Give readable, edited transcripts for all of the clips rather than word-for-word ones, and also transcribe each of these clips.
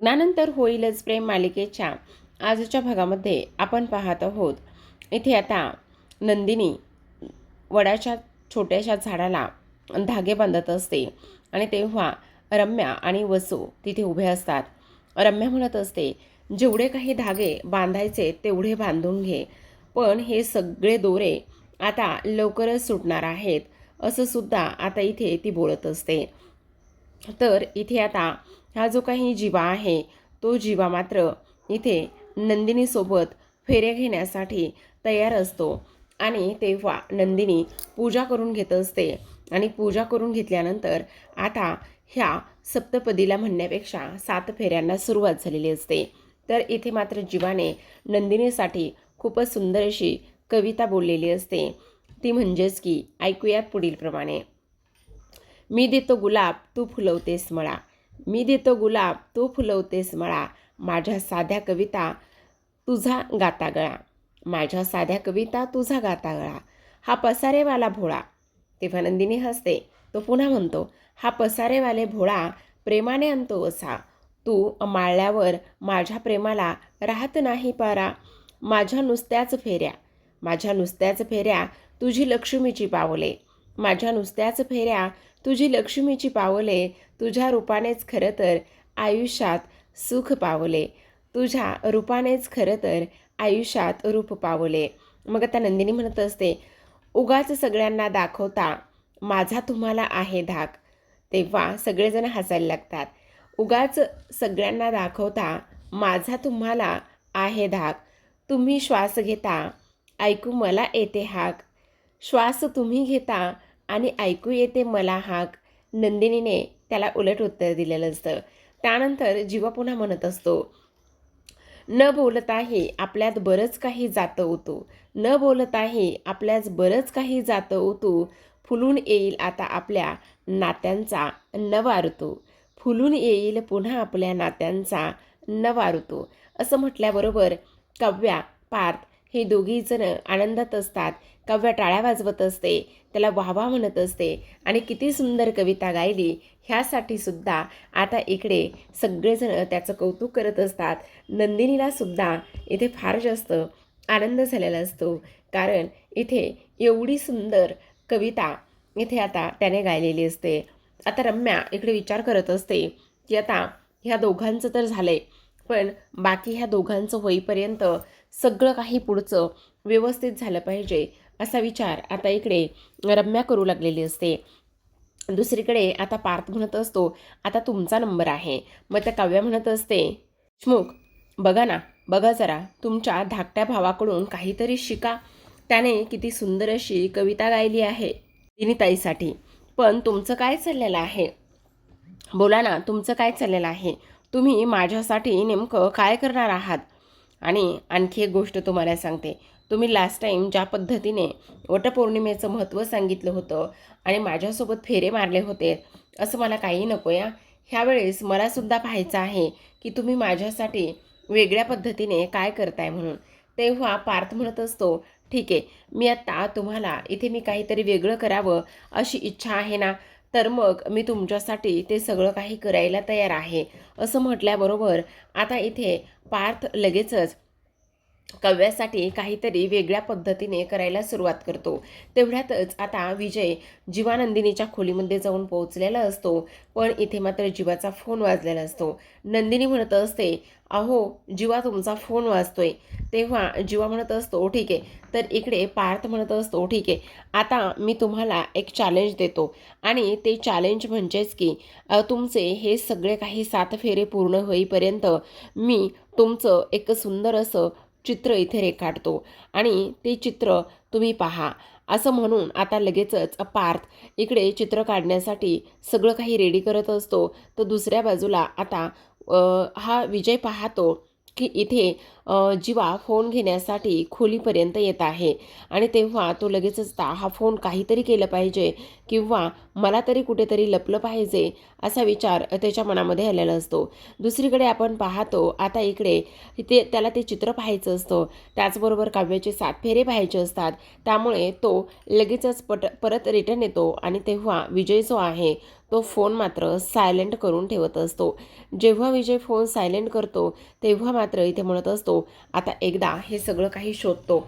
लग्नानंतर होईलच प्रेम मालिकेच्या आजच्या भागामध्ये आपण पाहत आहोत. इथे आता नंदिनी वडाच्या छोट्याशा झाडाला धागे बांधत असते आणि तेव्हा रम्या आणि वसू तिथे उभे असतात. रम्या म्हणत असते, जेवढे काही धागे बांधायचे तेवढे बांधून घे, पण हे सगळे दोरे आता लवकरच सुटणार आहेत, असं सुद्धा आता इथे ती बोलत असते. तर इथे आता हा जो काही जीवा आहे तो जीवा मात्र इथे नंदिनीसोबत फेऱ्या घेण्यासाठी तयार असतो आणि तेव्हा नंदिनी पूजा करून घेत असते आणि पूजा करून घेतल्यानंतर आता ह्या सप्तपदीला म्हणण्यापेक्षा 7 फेऱ्यांना सुरुवात झालेली असते. तर इथे मात्र जीवाने नंदिनीसाठी खूपच सुंदर अशी कविता बोललेली असते. ती म्हणजेच की ऐकूयात पुढील प्रमाणे. मी देतो गुलाब तू फुलवतेस मळा, मी देतो गुलाब तू फुलवतेस मळा, माझ्या साध्या कविता तुझा गाता गळा, माझ्या साध्या कविता तुझा गाता गळा, हा पसारेवाला भोळा. तेव्हा नंदिनी हसते. तो पुन्हा म्हणतो, हा पसारेवाले भोळा प्रेमाने आणतो असा, तू माळल्यावर माझ्या प्रेमाला राहत नाही पारा, माझ्या नुसत्याच फेऱ्या, माझ्या नुसत्याच फेऱ्या तुझी लक्ष्मीची पावले, माझ्या नुसत्याच फेऱ्या तुझी लक्ष्मीची पावले, तुझ्या रूपानेच खरं तर आयुष्यात सुख पावले, तुझ्या रूपानेच खरं तर आयुष्यात रूप पावले. मग आता नंदिनी म्हणत असते, उगाच सगळ्यांना दाखवता माझा तुम्हाला आहे धाक. तेव्हा सगळेजण हसायला लागतात. उगाच सगळ्यांना दाखवता माझा तुम्हाला आहे धाक, तुम्ही श्वास घेता ऐकू मला येते हाक, श्वास तुम्ही घेता आणि ऐकू येते मला हाक. नंदिनीने त्याला उलट उत्तर दिलेलं असतं. त्यानंतर जीवा पुन्हा म्हणत असतो, न बोलताही आपल्यात बरंच काही जातं उतू, न बोलताही आपल्यात बरंच काही जातं उतू, फुलून येईल आता आपल्या नात्यांचा नवा ऋतू, फुलून येईल पुन्हा आपल्या नात्यांचा नवा ऋतू. असं म्हटल्याबरोबर काव्या पार्थ हे दोघीजण आनंदात असतात. काव्या टाळ्या वाजवत असते, त्याला वाहवा म्हणत असते आणि किती सुंदर कविता गायली ह्यासाठी सुद्धा आता इकडे सगळेजण त्याचं कौतुक करत असतात. नंदिनीला सुद्धा इथे फार जास्त आनंद झालेला असतो, कारण इथे एवढी सुंदर कविता इथे आता त्याने गायलेली असते. आता रम्या इकडे विचार करत असते की आता ह्या दोघांचं तर झालंय, पण बाकी ह्या दोघांचं होईपर्यंत सगळं काही पुढचं व्यवस्थित झालं पाहिजे, असा विचार आता इकडे रम्या करू लागलेली असते. दुसरीकडे आता पार्थ म्हणत असतो, आता तुमचा नंबर आहे. मग त्या काव्या म्हणत असते, देशमुख बघा ना, बघा जरा तुमच्या धाकट्या भावाकडून काहीतरी शिका, त्याने किती सुंदर अशी कविता गायली आहे दिनीताईसाठी. पण तुमचं काय चाललेलं आहे, बोला ना, तुमचं काय चाललेलं आहे, तुम्ही माझ्यासाठी नेमकं काय करणार आहात. आणि आणखी एक गोष्ट तुम्हाला सांगते, तुम्ही लास्ट टाईम ज्या पद्धतीने वटपौर्णिमेचं महत्त्व सांगितलं होतं आणि माझ्यासोबत फेरे मारले होते, असं मला काही नको या. ह्यावेळेस मलासुद्धा पाहायचं आहे की तुम्ही माझ्यासाठी वेगळ्या पद्धतीने काय करताय म्हणून. तेव्हा पार्थ म्हणत असतो, ठीक आहे, मी आत्ता तुम्हाला इथे मी काहीतरी वेगळं करावं अशी इच्छा आहे ना, तर मग मी तुमच्यासाठी ते सगळं काही करायला तयार आहे, असं म्हटल्याबरोबर आता इथे पार्थ लगेचच काव्यासाठी काहीतरी वेगळ्या पद्धतीने करायला सुरुवात करतो. तेवढ्यातच आता विजय जीवानंदिनीच्या खोलीमध्ये जाऊन पोहोचलेला असतो, पण इथे मात्र जीवाचा फोन वाजलेला असतो. नंदिनी म्हणत असते, अहो जीवा तुमचा फोन वाजतोय. तेव्हा जीवा म्हणत असतो, ठीक आहे. तर इकडे पार्थ म्हणत असतो, ठीक आहे, आता मी तुम्हाला एक चॅलेंज देतो आणि ते चॅलेंज म्हणजेच की तुमचे हे सगळे काही 7 फेरे पूर्ण होईपर्यंत मी तुमचं एक सुंदर असं चित्र इथे रेखाटतो आणि ते चित्र तुम्ही पहा, असं म्हणून आता लगेचच पार्थ इकडे चित्र काढण्यासाठी सगळं काही रेडी करत असतो. तर दुसऱ्या बाजूला आता हा विजय पाहतो की इथे जीवा फोन घेण्यासाठी खोलीपर्यंत येत आहे आणि तेव्हा तो लगेचच हा फोन काहीतरी केलं पाहिजे किंवा मला तरी कुठेतरी लपलं पाहिजे, असा विचार त्याच्या मनामध्ये आलेला असतो. दुसरीकडे आपण पाहतो आता इकडे त्याला ते चित्र पाहायचं असतं, त्याचबरोबर काव्याचे 7 फेरे पाहायचे असतात. त्यामुळे तो लगेचच परत रिटर्न येतो आणि तेव्हा विजय जो आहे तो फोन मात्र सायलेंट करून ठेवत असतो. जेव्हा विजय फोन सायलेंट करतो तेव्हा मात्र इथे म्हणत असतो, आता एकदा हे सगळं काही शोधतो.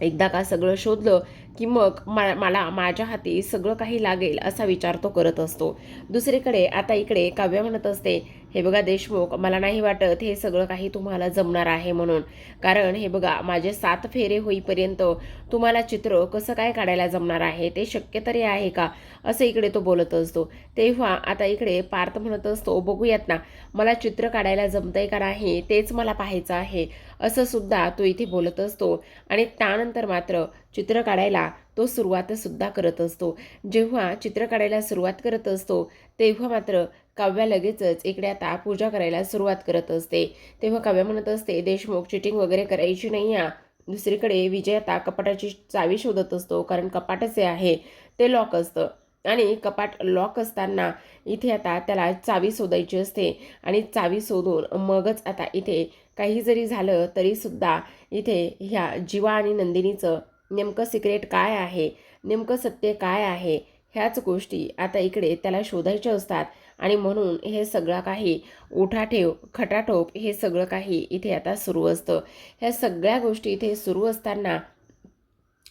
एकदा का सगळं शोधलं की मग मला माझ्या हाती सगळं काही लागेल असा विचार तो करत असतो. दुसरीकडे आता इकडे काव्य म्हणत असते, हे बघा देशमुख, मला नाही वाटत हे सगळं काही तुम्हाला जमणार आहे म्हणून. कारण हे बघा, माझे 7 फेरे होईपर्यंत तुम्हाला चित्र कसं काय काढायला जमणार आहे, ते शक्य तरी आहे का, असं इकडे तो बोलत असतो. तेव्हा आता इकडे पार्थ म्हणत असतो, बघूयात ना, मला चित्र काढायला जमतंय का नाही तेच मला पाहायचं आहे, असं सुद्धा तो इथे बोलत असतो. आणि त्यानंतर मात्र चित्र काढायला तो सुरुवातसुद्धा करत असतो. जेव्हा चित्र काढायला सुरुवात करत असतो तेव्हा मात्र काव्या लगेचच इकडे आता पूजा करायला सुरुवात करत असते. तेव्हा काव्या म्हणत असते, देशमुख, चिटिंग वगैरे करायची नाही हा. दुसरीकडे विजय आता कपाटाची चावी शोधत असतो, कारण कपाटच आहे ते लॉक असतं आणि कपाट लॉक असताना इथे आता त्याला चावी शोधायची असते आणि चावी शोधून मगच आता इथे काही जरी झालं तरीसुद्धा इथे ह्या जीवा आणि नंदिनीचं नेमकं सिक्रेट काय आहे, नेमकं सत्य काय आहे, ह्याच गोष्टी आता इकडे त्याला शोधायच्या असतात. आणि म्हणून हे सगळं काही उठाठेव खटाटोप हे सगळं काही इथे आता सुरू असतं. ह्या सगळ्या गोष्टी इथे सुरू असताना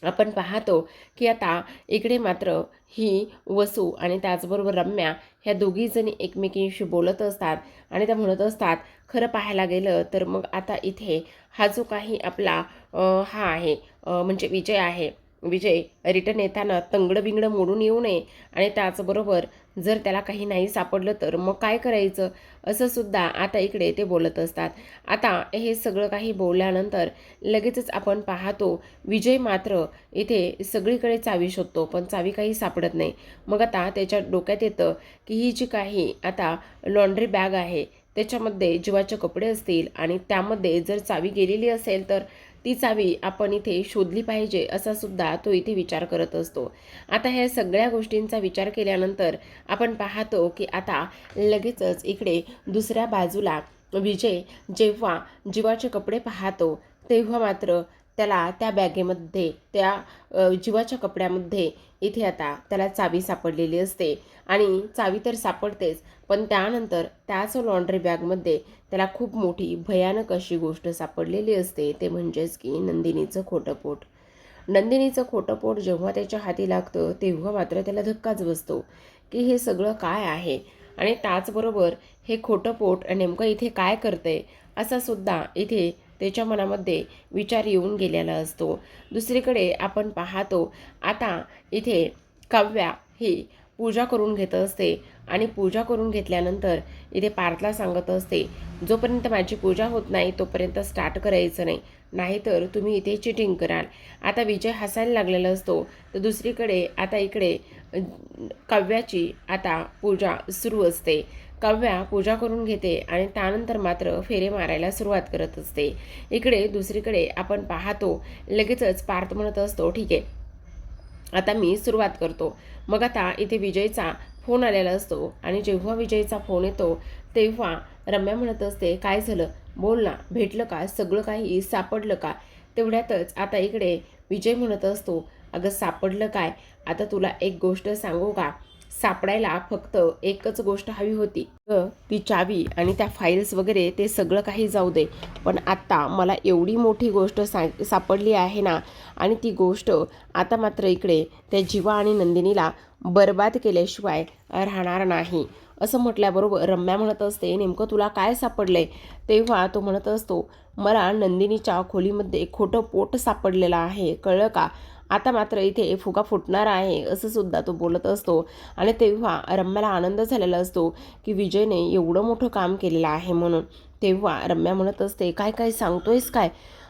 आपण पाहतो की आता इकडे मात्र ही वसू आणि त्याचबरोबर रम्या ह्या दोघीजणी एकमेकींशी बोलत असतात आणि त्या म्हणत असतात, खरं पाहायला गेलं तर मग आता इथे हा जो काही आपला हा आहे म्हणजे विजय आहे, विजय रिटर्न येताना तंगडं बिंगडं मोडून येऊ नये आणि त्याचबरोबर जर त्याला काही नाही सापडलं तर मग काय करायचं, असं सुद्धा आता इकडे ते बोलत असतात. आता हे सगळं काही बोलल्यानंतर लगेचच आपण पाहतो विजय मात्र इथे सगळीकडे चावी शोधतो, पण चावी काही सापडत नाही. मग आता त्याच्या डोक्यात येतं की ही जी काही आता लॉन्ड्री बॅग आहे त्याच्यामध्ये जीवाचे कपडे असतील आणि त्यामध्ये जर चावी गेलेली असेल तर ती चावी आपण इथे शोधली पाहिजे, असा सुद्धा तो इथे विचार करत असतो. आता ह्या सगळ्या गोष्टींचा विचार केल्यानंतर आपण पाहतो की आता लगेचच इकडे दुसऱ्या बाजूला विजय जेव्हा जीवाचे कपडे पाहतो तेव्हा मात्र त्याला त्या बॅगेमध्ये त्या जीवाच्या कपड्यामध्ये इथे आता त्याला चावी सापडलेली असते आणि चावी तर सापडतेच, पण त्यानंतर त्याच लॉन्ड्री बॅगमध्ये त्याला खूप मोठी भयानक अशी गोष्ट सापडलेली असते, ते म्हणजेच की नंदिनीचं खोटं पोट. नंदिनीचं खोटं पोट जेव्हा त्याच्या हाती लागतं तेव्हा मात्र त्याला धक्काच बसतो की हे सगळं काय आहे आणि त्याचबरोबर हे खोटं पोट नेमकं इथे काय करतंय, असा सुद्धा इथे त्याच्या मनामध्ये विचार येऊन गेलेला असतो. दुसरीकडे आपण पाहतो आता इथे काव्या ही पूजा करून घेत असते आणि पूजा करून घेतल्यानंतर इथे पार्थला सांगत असते, जोपर्यंत माझी पूजा होत नाही तोपर्यंत स्टार्ट करायचं नाही, नाहीतर तुम्ही इथे चिटिंग कराल. आता विजय हसायला लागलेला असतो, तर दुसरीकडे आता इकडे काव्याची आता पूजा सुरू असते. काव्या पूजा करून घेते आणि त्यानंतर मात्र फेरे मारायला सुरुवात करत असते. इकडे दुसरीकडे आपण पाहतो लगेचच पार्थ म्हणत असतो, ठीक आहे आता मी सुरुवात करतो. मग आता इथे विजयचा फोन आलेला असतो आणि जेव्हा विजयचा फोन येतो तेव्हा रम्या म्हणत असते, काय झालं, बोल ना, भेटलं का, सगळं काही सापडलं का. तेवढ्यातच आता इकडे विजय म्हणत असतो, अगं सापडलं काय, आता तुला एक गोष्ट सांगू का, सापडायला फक्त एकच गोष्ट हवी होती, ती चावी आणि त्या फाईल्स वगैरे ते सगळं काही जाऊ दे, पण आत्ता मला एवढी मोठी गोष्ट सापडली आहे ना, आणि ती गोष्ट आता मात्र इकडे त्या जीवा आणि नंदिनीला बर्बाद केल्याशिवाय राहणार नाही, असं म्हटल्याबरोबर रम्या म्हणत असते, नेमकं तुला काय सापडलंय. तेव्हा तो म्हणत असतो, मला नंदिनीच्या खोलीमध्ये खोटं पोट सापडलेलं आहे, कळलं का. आता मात्र इथे फुगा फुटणार आहे, असं सुद्धा तो बोलत असतो. आणि तेव्हा रम्याला आनंद झालेला असतो की विजयने एवढं मोठं काम केलेलं आहे म्हणून. तेव्हा रम्या म्हणत असते, काय काय सांगतोयस काय,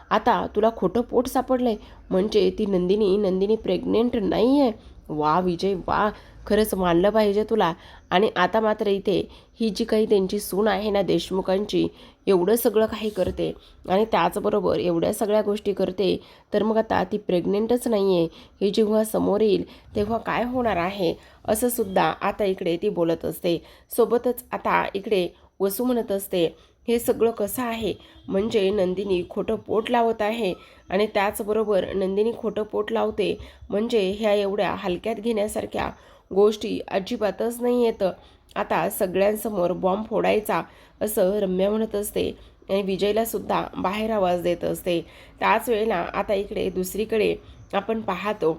आता तुला खोटं पोट सापडलंय, म्हणजे ती नंदिनी प्रेग्नेंट नाही आहे. वा विजय वा, खरंच मानलं पाहिजे तुला. आणि आता मात्र इथे ही जी काही त्यांची सून आहे ना देशमुखांची, एवढं सगळं काही करते आणि त्याचबरोबर एवढ्या सगळ्या गोष्टी करते, तर मग आता ती प्रेग्नेंटच नाही आहे, हे जेव्हा समोर येईल तेव्हा काय होणार आहे, असं सुद्धा आता इकडे ती बोलत असते. सोबतच आता इकडे वसू म्हणत असते, हे सगळं कसं आहे, म्हणजे नंदिनी खोटं पोट लावत आहे आणि त्याचबरोबर नंदिनी खोटं पोट लावते म्हणजे ह्या एवढ्या हलक्यात घेण्यासारख्या गोष्टी अजिबातच नाही येतं. आता सगळ्यांसमोर बॉम्ब फोडायचा असं रम्या म्हणत असते आणि विजयला सुद्धा बाहेर आवाज देत असते. त्याच वेळेला आता इकडे दुसरीकडे आपण पाहतो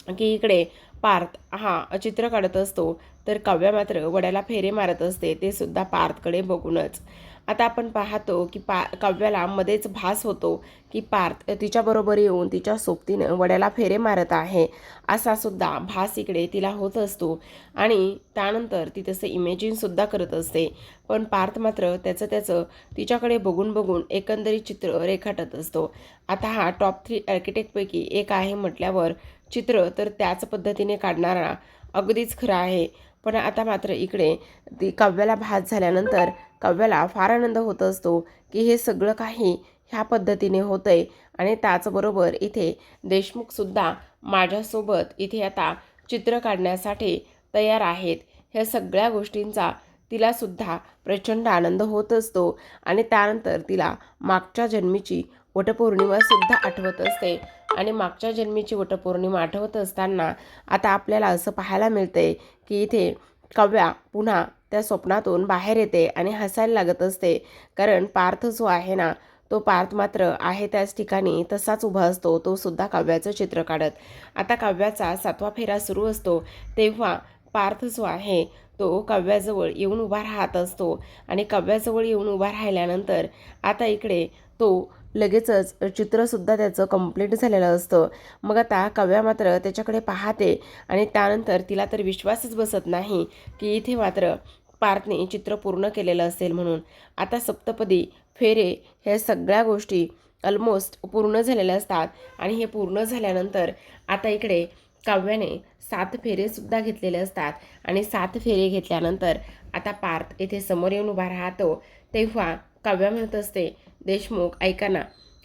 की इकडे पार्थ हा चित्र काढत असतो, तर काव्या मात्र वड्याला फेरे मारत असते, ते सुद्धा पार्थकडे बघूनच. आता आपण पाहतो की काव्याला मध्येच भास होतो की पार्थ तिच्याबरोबर येऊन तिच्या सोबतीनं वड्याला फेरे मारत आहे, असा सुद्धा भास इकडे तिला होत असतो आणि त्यानंतर ती तसं इमेजिनसुद्धा करत असते. पण पार्थ मात्र त्याचं तिच्याकडे बघून बघून एकंदरीत चित्र रेखाटत असतो. आता हा टॉप 3 आर्किटेक्टपैकी एक आहे म्हटल्यावर चित्र तर त्याच पद्धतीने काढणारा अगदीच खरं आहे. पण आता मात्र इकडे ती काव्याला भास झाल्यानंतर काव्याला फार आनंद होत असतो की हे सगळं काही ह्या पद्धतीने होतंय आणि त्याचबरोबर इथे देशमुखसुद्धा माझ्यासोबत इथे आता चित्र काढण्यासाठी तयार आहेत. ह्या सगळ्या गोष्टींचा तिलासुद्धा प्रचंड आनंद होत असतो आणि त्यानंतर तिला मागच्या जन्मीची वटपौर्णिमासुद्धा आठवत असते आणि मागच्या जन्मीची वटपौर्णिमा आठवत असताना आता आपल्याला असं पाहायला मिळतंय की इथे काव्या पुन्हा त्या स्वप्नातून बाहेर येते आणि हसायला लागत असते. कारण पार्थ जो आहे ना, तो पार्थ मात्र आहे त्याच ठिकाणी तसाच उभा असतो, तो सुद्धा काव्याचं चित्र काढत. आता काव्याचा 7वा फेरा सुरू असतो तेव्हा पार्थ जो आहे तो काव्याजवळ येऊन उभा राहत असतो आणि काव्याजवळ येऊन उभा राहिल्यानंतर आता इकडे तो लगेचच चित्रसुद्धा त्याचं कंप्लीट झालेलं असतं. मग आता काव्या मात्र त्याच्याकडे पाहते आणि त्यानंतर तिला तर विश्वासच बसत नाही की इथे मात्र पार्थने चित्र पूर्ण केलेलं असेल म्हणून. आता सप्तपदी फेरे ह्या सगळ्या गोष्टी ऑलमोस्ट पूर्ण झालेल्या असतात आणि हे पूर्ण झाल्यानंतर आता इकडे काव्याने 7 फेरेसुद्धा घेतलेले असतात आणि 7 फेरे घेतल्यानंतर आता पार्थ येथे समोर येऊन उभा राहतो. तेव्हा काव्या म्हणत असते, देशमुख ऐका ना,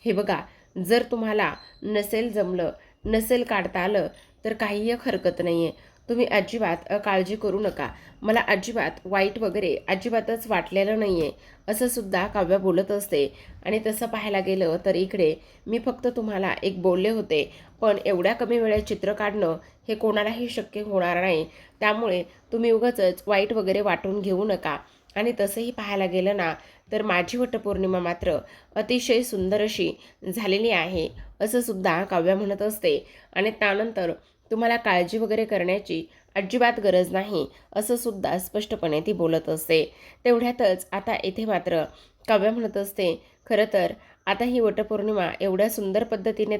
हे बघा, जर तुम्हाला नसेल जमलं, नसेल काढता आलं तर काही एक हरकत नाही आहे. तुम्ही अजिबात काळजी करू नका. मला अजिबात वाईट वगैरे अजिबातच वाटलेलं नाही आहे, असं सुद्धा काव्या बोलत असते. आणि तसं पाहायला गेलं तर इकडे मी फक्त तुम्हाला एक बोलले होते, पण एवढ्या कमी वेळेत चित्र काढणं हे कोणालाही शक्य होणार नाही. त्यामुळे तुम्ही उगाचच वाईट वगैरे वाटून घेऊ नका. आणि तसंही पाहायला गेलं ना तर माझी वटपौर्णिमा मात्र अतिशय सुंदर अशी झालेली आहे, असं सुद्धा काव्या म्हणत असते. आणि त्यानंतर तुम्हाला काळजी वगैरे करण्याची अजिबात गरज नाही, असं सुद्धा स्पष्टपणे ती बोलत असते. तेवढ्यातच आता येथे मात्र काव्या म्हणत असते, खरं तर आता ही वटपौर्णिमा एवढ्या सुंदर पद्धतीने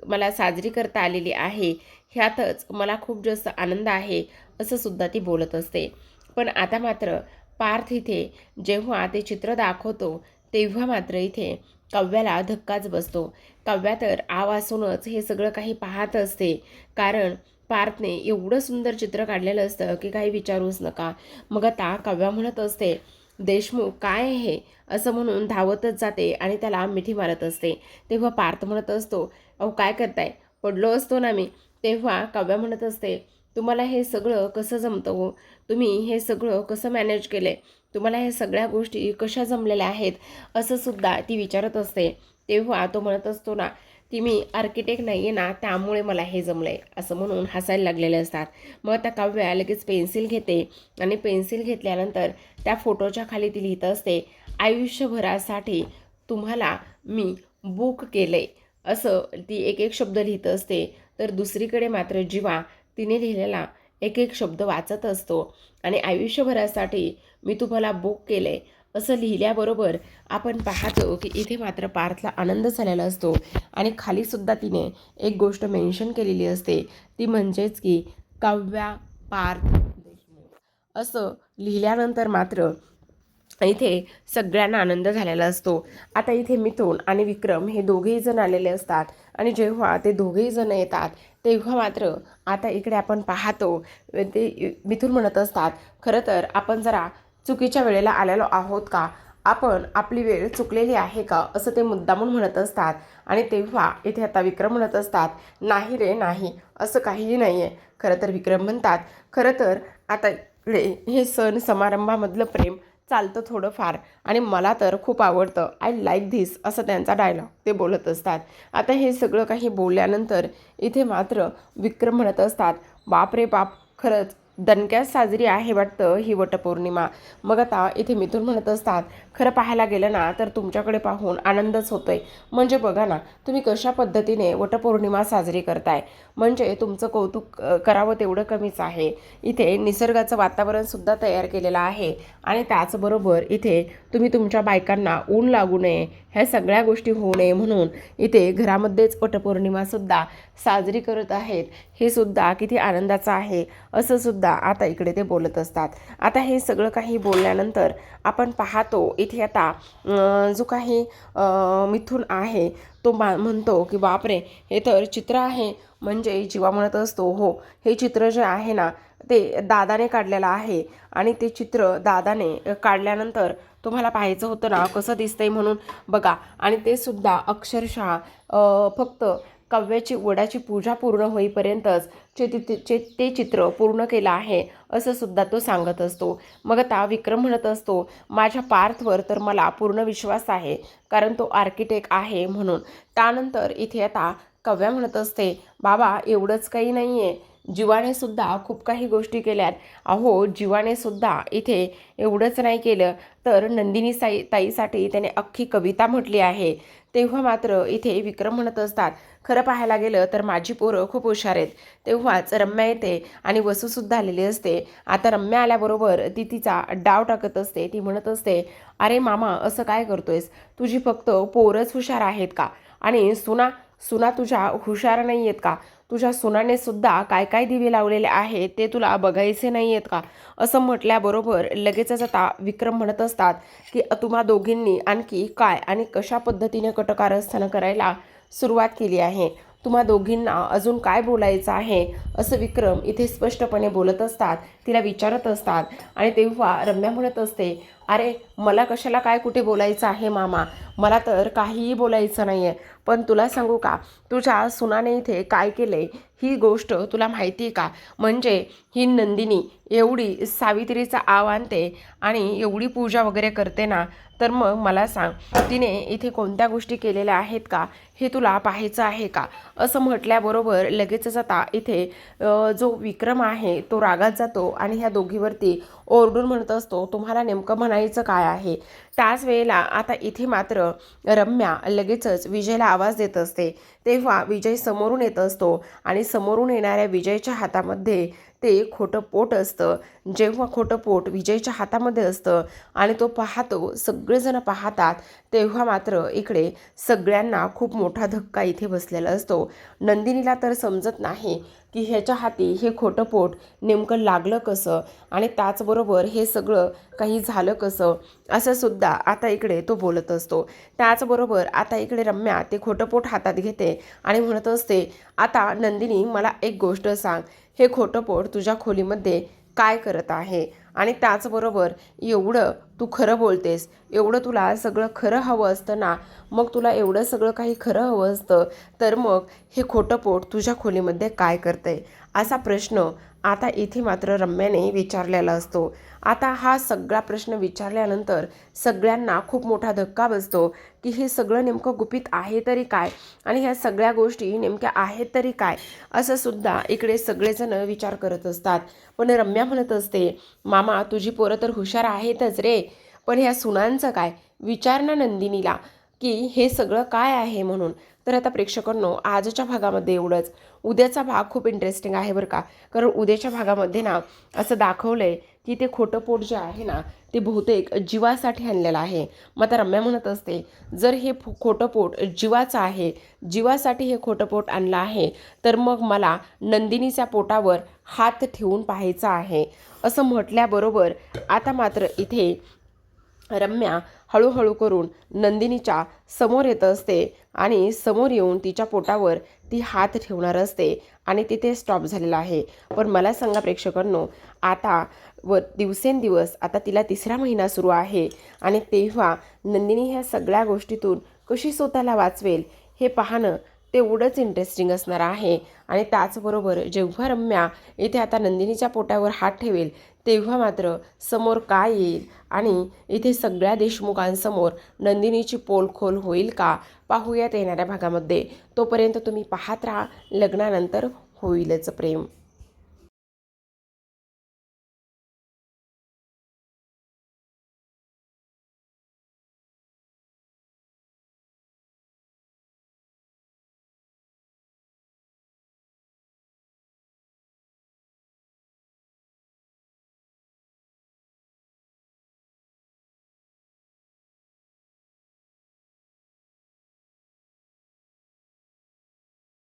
मला साजरी करता आलेली आहे, ह्यातच मला खूप जास्त आनंद आहे, असं सुद्धा ती बोलत असते. पण आता मात्र पार्थ इथे जेव्हा ते चित्र दाखवतो तेव्हा मात्र इथे काव्याला धक्काच बसतो. काव्या तर आवासूनच हे सगळं काही पाहत असते, कारण पार्थने एवढं सुंदर चित्र काढलेलं असतं की काही विचारूच नका. मग आता काव्या म्हणत असते, देशमुख काय आहे, असं म्हणून धावतच जाते आणि त्याला मिठी मारत असते. तेव्हा पार्थ म्हणत असतो, अहो काय करताय, पडलो असतो ना मी. तेव्हा काव्या म्हणत असते, तुम्हाला हे सगळं कसं जमतं हो, तुम्ही हे सगळं कसं मॅनेज केलंय, तुम्हाला हे सगळ्या गोष्टी कशा जमलेल्या आहेत, असं सुद्धा ती विचारत असते. तेव्हा तो म्हणत असतो ना, ती मी आर्किटेक्ट नाही आहे ना, त्यामुळे मला हे जमलंय, असं म्हणून हसायला लागलेले असतात. मग त्या काव्या लगेच पेन्सिल घेते आणि पेन्सिल घेतल्यानंतर त्या फोटोच्या खाली ती लिहित असते, आयुष्यभरासाठी तुम्हाला मी बुक केलंय, असं ती एक एक शब्द लिहित असते. तर दुसरीकडे मात्र जीवा तिने लिहिलेला एक एक शब्द वाचत असतो आणि आयुष्यभरासाठी मी तुम्हाला बुक केलंय असं लिहिल्याबरोबर आपण पाहतो की इथे मात्र पार्थला आनंद झालेला असतो आणि खालीसुद्धा तिने एक गोष्ट मेन्शन केलेली असते, ती म्हणजेच की काव्या पार्थ देशमुख असं लिहिल्यानंतर मात्र इथे सगळ्यांना आनंद झालेला असतो. आता इथे मिथुन आणि विक्रम हे दोघेही जण आलेले असतात आणि जेव्हा ते दोघेही जण येतात तेव्हा मात्र आता इकडे आपण पाहतो ते मिथुन म्हणत असतात, खरं तर आपण जरा चुकीच्या वेळेला आलेलो आहोत का, आपण आपली वेळ चुकलेली आहे का, असं ते मुद्दामून म्हणत असतात. आणि तेव्हा इथे आता विक्रम म्हणत असतात, नाही रे नाही, असं काहीही नाही आहे. खरं तर विक्रम म्हणतात, खरं तर आता इकडे हे सण समारंभामधलं प्रेम चालतं थोडंफार आणि मला तर खूप आवडतं, आय लाईक धिस, असं त्यांचा डायलॉग ते बोलत असतात. आता हे सगळं काही बोलल्यानंतर इथे मात्र विक्रम म्हणत असतात, बाप रे बाप, खरंच दणक्यात साजरी आहे वाटतं ही वटपौर्णिमा. मग आता इथे मिथून म्हणत असतात, खरं पाहायला गेलं ना तर तुमच्याकडे पाहून आनंदच होतोय. म्हणजे बघा ना, तुम्ही कशा पद्धतीने वटपौर्णिमा साजरी करताय. म्हणजे तुमचं कौतुक करावं तेवढं कमीच आहे. इथे निसर्गाचं वातावरणसुद्धा तयार केलेलं आहे आणि त्याचबरोबर इथे तुम्ही तुमच्या बायकांना ऊन लागू नये, ह्या सगळ्या गोष्टी होऊ नये म्हणून इथे घरामध्येच वटपौर्णिमासुद्धा साजरी करत आहेत. हे सुद्धा किती आनंदाचं आहे असं सुद्धा आता इकडे ते बोलत असतात. आता हे सगळं काही बोलल्यानंतर आपण पाहतो इथे आता जो काही मिथून आहे तो म्हणतो की बापरे, हे तर चित्र आहे. म्हणजे जीवा म्हणत असतो, हो हे चित्र जे आहे ना ते दादाने काढलेलं आहे आणि ते चित्र दादाने काढल्यानंतर तुम्हाला पाहायचं होतं ना कसं दिसतंय म्हणून बघा. आणि ते सुद्धा अक्षरशः फक्त काव्याची वडाची पूजा पूर्ण होईपर्यंतच ते चित्र पूर्ण केलं आहे असं सुद्धा तो सांगत असतो. मग आता विक्रम म्हणत असतो, माझ्या पार्थवर तर मला पूर्ण विश्वास आहे कारण तो आर्किटेक्ट आहे म्हणून. त्यानंतर इथे आता काव्या म्हणत असते, बाबा एवढंच काही नाही आहे, जीवाने सुद्धा खूप काही गोष्टी केल्यात. अहो जीवाने सुद्धा इथे एवढंच नाही केलं तर नंदिनी ताईसाठी त्याने अख्खी कविता म्हटली आहे. तेव्हा मात्र इथे विक्रम म्हणत असतात, खरं पाहायला गेलं तर माझी पोरं खूप हुशार आहेत. तेव्हाच रम्या येते आणि वसूसुद्धा आलेली असते. आता रम्या आल्याबरोबर ती तिचा डाव टाकत असते. ती म्हणत असते, अरे मामा असं काय करतोयस, तुझी फक्त पोरच हुशार आहेत का आणि सुना तुझ्या हुशार नाही आहेत का? तुझ्या सुनाने सुद्धा काय काय दिवे लावलेले आहेत ते तुला बघायचे नाही आहेत का? असं म्हटल्याबरोबर लगेचच आता विक्रम म्हणत असतात की तुम्हा दोघींनी आणखी काय आणि कशा पद्धतीने कटकारस्थान करायला सुरुवात केली आहे. तुम्हा दोघींना अजून काय बोलायचं आहे असं विक्रम इथे स्पष्टपणे बोलत असतात, तिला विचारत असतात. आणि तेव्हा रम्या म्हणत असते, अरे मला कशाला काय कुठे बोलायचं आहे मामा, मला तर काहीही बोलायचं नाही आहे. पण तुला सांगू का, तुझ्या सुनाने इथे काय केलंय ही गोष्ट तुला माहिती आहे का? म्हणजे ही नंदिनी एवढी सावित्रीचा आव आणते आणि एवढी पूजा वगैरे करते ना, तर मग मला सांग तिने इथे कोणत्या गोष्टी केलेल्या आहेत का हे तुला पाहायचं आहे का? असं म्हटल्याबरोबर लगेचच आता इथे जो विक्रम आहे तो रागात जातो आणि ह्या दोघीवरती ओरडून म्हणत असतो, तुम्हाला नेमकं म्हणायचं काय आहे? त्याच वेळेला आता इथे मात्र रम्या लगेचच विजयला आवाज देत असते. तेव्हा विजय समोरून येत असतो आणि समोरून येणाऱ्या विजयच्या हातामध्ये ते खोटं पोट असतं. जेव्हा खोटं पोट विजयच्या हातामध्ये असतं आणि तो पाहतो, सगळेजण पाहतात, तेव्हा मात्र इकडे सगळ्यांना खूप मोठा धक्का इथे बसलेला असतो. नंदिनीला तर समजत नाही की ह्याच्या हाती हे खोटं पोट नेमकं लागलं कसं आणि त्याचबरोबर हे सगळं काही झालं कसं असं सुद्धा आता इकडे तो बोलत असतो. त्याचबरोबर आता इकडे रम्या ते खोटं पोट हातात घेते आणि म्हणत असते, आता नंदिनी मला एक गोष्ट सांग, हे खोटं पोट तुझ्या खोलीमध्ये काय करत आहे? आणि त्याचबरोबर एवढं तू खरं बोलतेस, एवढं तुला सगळं खरं हवं असतं ना, मग तुला एवढं सगळं काही खरं हवं असतं तर मग हे खोटं पोट तुझ्या खोलीमध्ये काय करतंय? असा प्रश्न आता इथे मात्र रम्याने विचारलेला असतो. आता हा सगळा प्रश्न विचारल्यानंतर सगळ्यांना खूप मोठा धक्का बसतो की हे सगळं नेमकं गुपित आहे तरी काय आणि ह्या सगळ्या गोष्टी नेमक्या आहेत तरी काय, असं सुद्धा इकडे सगळेजण विचार करत असतात. पण रम्या म्हणत असते, मामा तुझी पोरं तर हुशार आहेतच रे, पण ह्या सुनांचं काय, विचार ना नंदिनीला की हे सगळं काय आहे म्हणून. तर आता प्रेक्षकांनो आजच्या भागामध्ये एवढंच. उद्याचा भाग खूप इंटरेस्टिंग आहे बरं का, कारण उद्याच्या भागामध्ये ना असं दाखवलं आहे की ते खोटं पोट जे आहे ना ते बहुतेक जीवासाठी आणलेलं आहे. मग आता रम्या म्हणत असते, जर हे खोटं पोट जीवाचं आहे, जीवासाठी हे खोटं पोट आणलं आहे, तर मग मला नंदिनीच्या पोटावर हात ठेवून पाहायचा आहे. असं म्हटल्याबरोबर आता मात्र इथे रम्या हळूहळू करून नंदिनीच्या समोर येत असते आणि समोर येऊन तिच्या पोटावर ती हात ठेवणार असते आणि तिथे स्टॉप झालेला आहे. पण मला सांगा प्रेक्षकांनो, आता दिवसेंदिवस आता तिला 3रा महिना सुरू आहे आणि तेव्हा नंदिनी ह्या सगळ्या गोष्टीतून कशी स्वतःला वाचवेल हे पाहणं तेवढंच इंटरेस्टिंग असणार आहे. आणि त्याचबरोबर जेव्हा रम्या इथे आता नंदिनीच्या पोटावर हात ठेवेल तेव्हा मात्र समोर काय येईल आणि इथे सगळ्या देशमुखांसमोर नंदिनीची पोलखोल होईल का, पाहूयात येणाऱ्या भागामध्ये. तोपर्यंत तुम्ही पाहत राहा लग्नानंतर होईलच प्रेम.